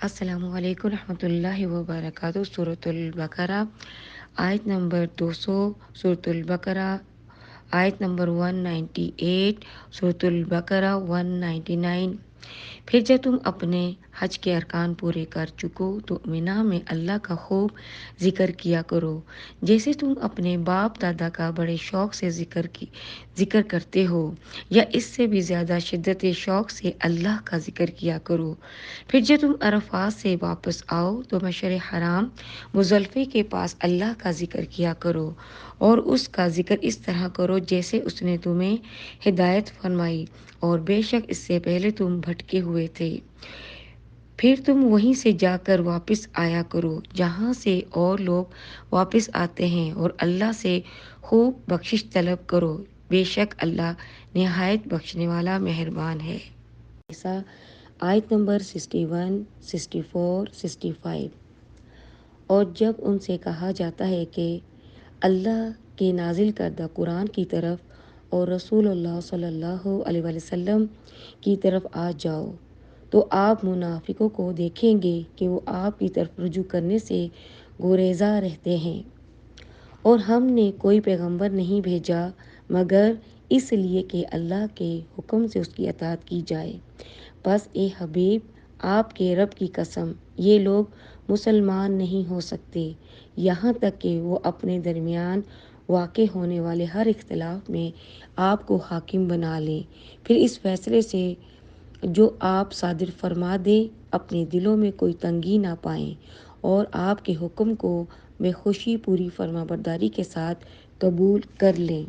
السلام علیکم رحمۃ اللہ وبرکاتہ۔ سورۃ البقرہ آیت نمبر 200، سورۃ البقرہ آیت نمبر 198، سورۃ البقرہ 199۔ پھر جب تم اپنے حج کے ارکان پورے کر چکو تو مینا میں اللہ کا خوب ذکر کیا کرو، جیسے تم اپنے باپ دادا کا بڑے شوق سے ذکر کرتے ہو، یا اس سے بھی زیادہ شدت شوق سے اللہ کا ذکر کیا کرو۔ پھر جب تم عرفات سے واپس آؤ تو مشعر حرام مزدلفہ کے پاس اللہ کا ذکر کیا کرو، اور اس کا ذکر اس طرح کرو جیسے اس نے تمہیں ہدایت فرمائی، اور بے شک اس سے پہلے تم بھٹکے ہوئے تھے۔ پھر تم وہیں سے جا کر واپس آیا کرو جہاں سے اور لوگ واپس آتے ہیں، اور اللہ سے خوب بخشش طلب کرو، بے شک اللہ نہایت بخشنے والا مہربان ہے۔ آیت نمبر 61، 64، 65۔ اور جب ان سے کہا جاتا ہے کہ اللہ کے نازل کردہ قرآن کی طرف اور رسول اللہ صلی اللہ علیہ وسلم کی طرف آ جاؤ، تو آپ منافقوں کو دیکھیں گے کہ وہ آپ کی طرف رجوع کرنے سے گریزاں رہتے ہیں، اور ہم نے کوئی پیغمبر نہیں بھیجا مگر اس لیے کہ اللہ کے حکم سے اس کی اطاعت کی جائے۔ بس اے حبیب، آپ کے رب کی قسم، یہ لوگ مسلمان نہیں ہو سکتے یہاں تک کہ وہ اپنے درمیان واقع ہونے والے ہر اختلاف میں آپ کو حاکم بنا لیں، پھر اس فیصلے سے جو آپ صادر فرما دیں اپنے دلوں میں کوئی تنگی نہ پائیں، اور آپ کے حکم کو بے خوشی پوری فرما برداری کے ساتھ قبول کر لیں۔